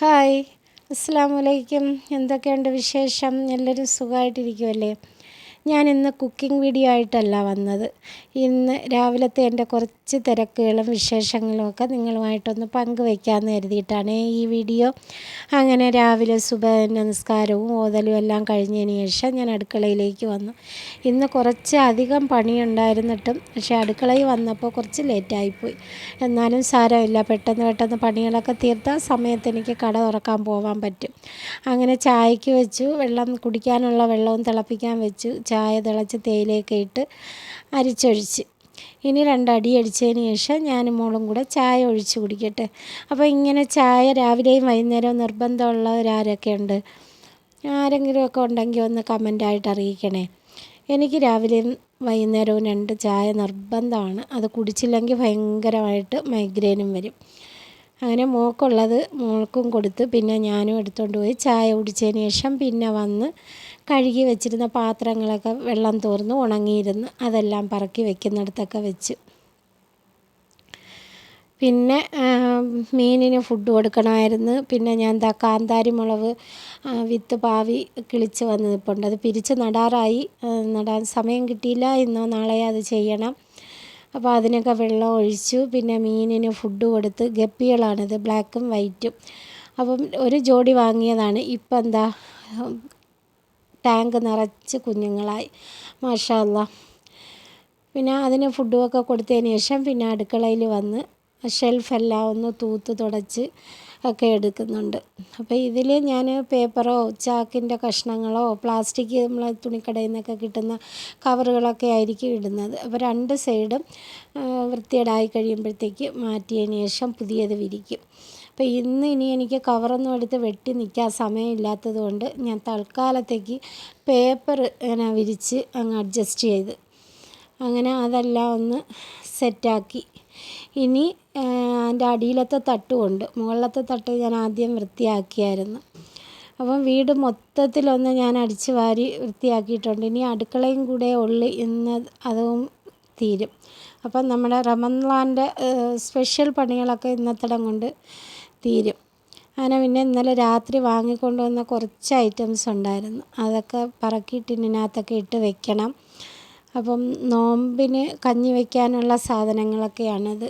Hi, അസ്സലാമു അലൈക്കും. എന്തൊക്കെയുണ്ട് വിശേഷം? എല്ലാവരും സുഖമായിട്ടിരിക്കുമല്ലേ? ഞാനിന്ന് കുക്കിംഗ് വീഡിയോ ആയിട്ടല്ല വന്നത്. ഇന്ന് രാവിലത്തെ എൻ്റെ കുറച്ച് തിരക്കുകളും വിശേഷങ്ങളും ഒക്കെ നിങ്ങളുമായിട്ടൊന്ന് പങ്കുവയ്ക്കാമെന്ന് കരുതിയിട്ടാണ് ഈ വീഡിയോ. അങ്ങനെ രാവിലെ സുബഹിൻ്റെ നിസ്കാരവും ഓതലും എല്ലാം കഴിഞ്ഞതിന് ശേഷം ഞാൻ അടുക്കളയിലേക്ക് വന്നു. ഇന്ന് കുറച്ച് അധികം പണിയുണ്ടായിരുന്നിട്ടും പക്ഷേ അടുക്കളയിൽ വന്നപ്പോൾ കുറച്ച് ലേറ്റായിപ്പോയി. എന്നാലും സാരമില്ല, പെട്ടെന്ന് പണികളൊക്കെ തീർത്താൽ സമയത്ത് എനിക്ക് കട തുറക്കാൻ പോകാൻ പറ്റും. അങ്ങനെ ചായക്ക് വെച്ചു, വെള്ളം കുടിക്കാനുള്ള വെള്ളവും തിളപ്പിക്കാൻ വെച്ചു. ചായ തിളച്ച് തേയിലയൊക്കെ ഇട്ട് അരിച്ചൊഴിച്ച് ഇനി 2 അടി അടിച്ചതിന് ശേഷം ഞാനും മോളും കൂടെ ചായ ഒഴിച്ച് കുടിക്കട്ടെ. അപ്പോൾ ഇങ്ങനെ ചായ രാവിലെയും വൈകുന്നേരവും നിർബന്ധമുള്ളവരാരൊക്കെ ഉണ്ട്? ആരെങ്കിലുമൊക്കെ ഉണ്ടെങ്കിൽ ഒന്ന് കമൻ്റായിട്ട് അറിയിക്കണേ. എനിക്ക് രാവിലെയും വൈകുന്നേരവും 2 ചായ നിർബന്ധമാണ്. അത് കുടിച്ചില്ലെങ്കിൽ ഭയങ്കരമായിട്ട് മൈഗ്രെയിനും വരും. അങ്ങനെ മോൾക്കുള്ളത് മോൾക്കും കൊടുത്ത് പിന്നെ ഞാനും എടുത്തുകൊണ്ട് പോയി ചായ കുടിച്ചതിന് ശേഷം പിന്നെ വന്ന് കഴുകി വെച്ചിരുന്ന പാത്രങ്ങളൊക്കെ വെള്ളം തോർന്ന് ഉണങ്ങിയിരുന്നു. അതെല്ലാം പറക്കി വെക്കുന്നിടത്തൊക്കെ വെച്ച്. പിന്നെ മീനിന് ഫുഡ് കൊടുക്കണമായിരുന്നു. പിന്നെ ഞാൻ കാന്താരി മുളക് വിത്ത് പാവി കിളിച്ച് വന്ന് നിൽപ്പുണ്ട്. അത് പിരിച്ച് നടാറായി. നടാൻ സമയം കിട്ടിയില്ല. ഇന്നോ നാളെയോ അത് ചെയ്യണം. അപ്പോൾ അതിനൊക്കെ വെള്ളം ഒഴിച്ചു. പിന്നെ മീനിന് ഫുഡ് കൊടുത്ത്. ഗപ്പികളാണിത്, ബ്ലാക്കും വൈറ്റും. അപ്പം ഒരു ജോഡി വാങ്ങിയതാണ്. ഇപ്പം എന്താ ടാങ്ക് നിറച്ച് കുഞ്ഞുങ്ങളായി, മാഷാ അല്ലാ. പിന്നെ അതിന് ഫുഡുമൊക്കെ കൊടുത്തതിന് ശേഷം പിന്നെ അടുക്കളയിൽ വന്ന് ഷെൽഫെല്ലാം ഒന്ന് തൂത്ത് തുടച്ച് ഒക്കെ എടുക്കുന്നുണ്ട്. അപ്പോൾ ഇതിൽ ഞാൻ പേപ്പറോ ചാക്കിൻ്റെ കഷ്ണങ്ങളോ പ്ലാസ്റ്റിക് നമ്മൾ തുണിക്കടയിൽ നിന്നൊക്കെ കിട്ടുന്ന കവറുകളൊക്കെ ആയിരിക്കും ഇടുന്നത്. അപ്പോൾ 2 സൈഡും വൃത്തികേടായി കഴിയുമ്പോഴത്തേക്ക് മാറ്റിയതിന് ശേഷം പുതിയത് വിരിക്കും. അപ്പോൾ ഇനി എനിക്ക് കവറൊന്നും എടുത്ത് വെട്ടി നിൽക്കാൻ സമയമില്ലാത്തത് കൊണ്ട് ഞാൻ തൽക്കാലത്തേക്ക് പേപ്പർ ഇങ്ങനെ വിരിച്ച് അങ്ങ് അഡ്ജസ്റ്റ് ചെയ്ത് അങ്ങനെ അതെല്ലാം ഒന്ന് സെറ്റാക്കി. ഇനി അതിൻ്റെ അടിയിലത്തെ തട്ടുമുണ്ട്. മുകളിലത്തെ തട്ട് ഞാൻ ആദ്യം വൃത്തിയാക്കിയായിരുന്നു. അപ്പം വീട് മൊത്തത്തിലൊന്ന് ഞാൻ അടിച്ച് വാരി വൃത്തിയാക്കിയിട്ടുണ്ട്. ഇനി അടുക്കളയും കൂടെ ഉള്ളു, ഇന്ന് അതും തീരും. അപ്പം നമ്മുടെ റമളാൻ്റെ സ്പെഷ്യൽ പണികളൊക്കെ ഇന്നത്തടം കൊണ്ട് തീരും. അങ്ങനെ പിന്നെ ഇന്നലെ രാത്രി വാങ്ങിക്കൊണ്ട് വന്ന കുറച്ച് ഐറ്റംസ് ഉണ്ടായിരുന്നു. അതൊക്കെ പറക്കി ടിന്നിനകത്തൊക്കെ ഇട്ട് വെക്കണം. അപ്പം നോമ്പിന് കഞ്ഞി വയ്ക്കാനുള്ള സാധനങ്ങളൊക്കെയാണിത്.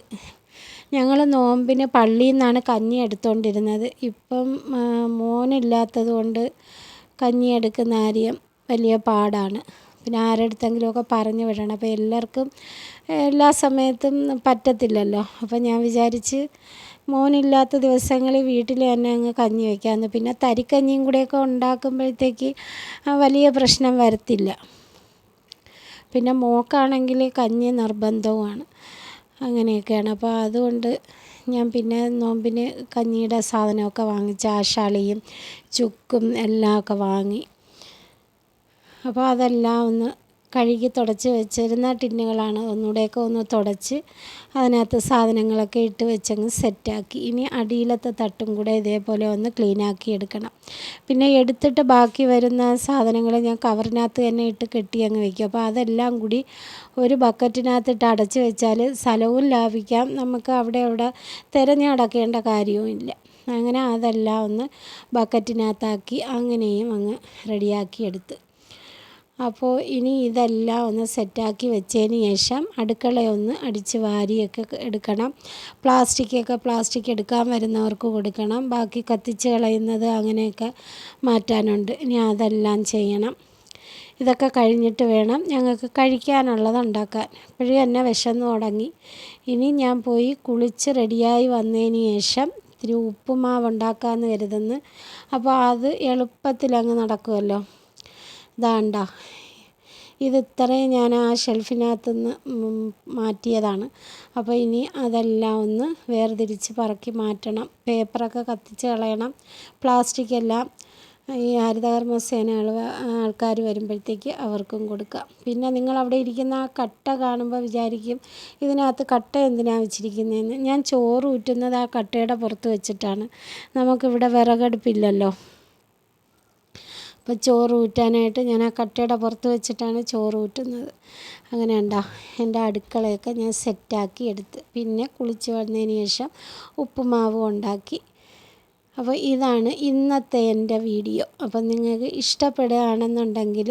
ഞങ്ങൾ നോമ്പിന് പള്ളിയിൽ നിന്നാണ് കഞ്ഞി എടുത്തുകൊണ്ടിരുന്നത്. ഇപ്പം മോനില്ലാത്തത് കൊണ്ട് കഞ്ഞി എടുക്കുന്ന കാര്യം വലിയ പാടാണ്. പിന്നെ ആരെടുത്തെങ്കിലുമൊക്കെ പറഞ്ഞു വിടണം. അപ്പോൾ എല്ലാവർക്കും എല്ലാ സമയത്തും പറ്റത്തില്ലല്ലോ. അപ്പോൾ ഞാൻ വിചാരിച്ച് മോനില്ലാത്ത ദിവസങ്ങളിൽ വീട്ടിൽ തന്നെ അങ്ങ് കഞ്ഞി വയ്ക്കാമെന്ന്. പിന്നെ തരിക്കഞ്ഞിയും കൂടെയൊക്കെ ഉണ്ടാക്കുമ്പോഴത്തേക്ക് വലിയ പ്രശ്നം വരത്തില്ല. പിന്നെ മോൾക്കാണെങ്കിൽ കഞ്ഞി നിർബന്ധവുമാണ്. അങ്ങനെയൊക്കെയാണ്. അപ്പോൾ അതുകൊണ്ട് ഞാൻ പിന്നെ നോമ്പിന് കഞ്ഞിയുടെ സാധനമൊക്കെ വാങ്ങിച്ച് ആശാളിയും ചുക്കും എല്ലാം ഒക്കെ വാങ്ങി. അപ്പോൾ അതെല്ലാം ഒന്ന് കഴുകി തുടച്ച് വെച്ചിരുന്ന ടിന്നുകളാണ്. ഒന്നുകൂടെയൊക്കെ ഒന്ന് തുടച്ച് അതിനകത്ത് സാധനങ്ങളൊക്കെ ഇട്ട് വെച്ചങ്ങ് സെറ്റാക്കി. ഇനി അടിയിലത്തെ തട്ടും കൂടെ ഇതേപോലെ ഒന്ന് ക്ലീനാക്കി എടുക്കണം. പിന്നെ എടുത്തിട്ട് ബാക്കി വരുന്ന സാധനങ്ങൾ ഞാൻ കവറിനകത്ത് തന്നെ ഇട്ട് കെട്ടി അങ്ങ് വയ്ക്കും. അപ്പോൾ അതെല്ലാം കൂടി ഒരു ബക്കറ്റിനകത്തിട്ട് അടച്ച് വെച്ചാൽ സ്ഥലവും ലാഭിക്കാം. നമുക്ക് അവിടെ തിരഞ്ഞ് നടക്കേണ്ട കാര്യവും ഇല്ല. അങ്ങനെ അതെല്ലാം ഒന്ന് ബക്കറ്റിനകത്താക്കി അങ്ങനെയും അങ്ങ് റെഡിയാക്കി എടുത്ത്. അപ്പോൾ ഇനി ഇതെല്ലാം ഒന്ന് സെറ്റാക്കി വെച്ചതിന് ശേഷം അടുക്കളയൊന്ന് അടിച്ച് വാരിയൊക്കെ എടുക്കണം. പ്ലാസ്റ്റിക് എടുക്കാൻ വരുന്നവർക്ക് കൊടുക്കണം. ബാക്കി കത്തിച്ച് കളയുന്നത് അങ്ങനെയൊക്കെ മാറ്റാനുണ്ട്. ഇനി അതെല്ലാം ചെയ്യണം. ഇതൊക്കെ കഴിഞ്ഞിട്ട് വേണം ഞങ്ങൾക്ക് കഴിക്കാനുള്ളത് ഉണ്ടാക്കാൻ. ഇപ്പോഴും എന്നെ വിശന്ന് തുടങ്ങി. ഇനി ഞാൻ പോയി കുളിച്ച് റെഡിയായി വന്നതിന് ശേഷം ഇത്തിരി ഉപ്പുമാവ് ഉണ്ടാക്കാമെന്ന് കരുതുന്നു. അപ്പോൾ അത് എളുപ്പത്തിലങ്ങ് നടക്കുമല്ലോ. ഇതാണ്ട, ഇത് ഇത്രയും ഞാൻ ആ ഷെൽഫിനകത്തുനിന്ന് മാറ്റിയതാണ്. അപ്പോൾ ഇനി അതെല്ലാം ഒന്ന് വേർതിരിച്ച് പറക്കി മാറ്റണം. പേപ്പറൊക്കെ കത്തിച്ച് കളയണം. പ്ലാസ്റ്റിക് എല്ലാം ഈ ഹരിതകർമ്മസേന ആൾക്കാർ വരുമ്പോഴത്തേക്ക് അവർക്കും കൊടുക്കാം. പിന്നെ നിങ്ങളവിടെ ഇരിക്കുന്ന ആ കട്ട കാണുമ്പോൾ വിചാരിക്കും ഇതിനകത്ത് കട്ട എന്തിനാണ് വെച്ചിരിക്കുന്നതെന്ന്. ഞാൻ ചോറ് ഊറ്റുന്നത് ആ കട്ടയുടെ പുറത്ത് വെച്ചിട്ടാണ്. നമുക്കിവിടെ വിറകടുപ്പില്ലല്ലോ. അപ്പോൾ ചോറ് ഊറ്റാനായിട്ട് ഞാൻ ആ കട്ടയുടെ പുറത്ത് വെച്ചിട്ടാണ് ചോറ് ഊറ്റുന്നത്. അങ്ങനെ ഉണ്ടോ, എൻ്റെ അടുക്കളയൊക്കെ ഞാൻ സെറ്റാക്കി എടുത്ത് പിന്നെ കുളിച്ച് വന്നതിന് ശേഷം ഉപ്പുമാവ് ഉണ്ടാക്കി. അപ്പോൾ ഇതാണ് ഇന്നത്തെ എൻ്റെ വീഡിയോ. അപ്പോൾ നിങ്ങൾക്ക് ഇഷ്ടപ്പെടുകയാണെന്നുണ്ടെങ്കിൽ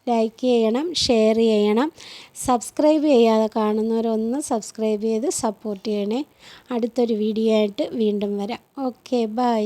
ലൈക്ക് ചെയ്യണം, ഷെയർ ചെയ്യണം, സബ്സ്ക്രൈബ് ചെയ്യാതെ കാണുന്നവരൊന്ന് സബ്സ്ക്രൈബ് ചെയ്ത് സപ്പോർട്ട് ചെയ്യണേ. അടുത്തൊരു വീഡിയോ ആയിട്ട് വീണ്ടും വരാം. Okay, by.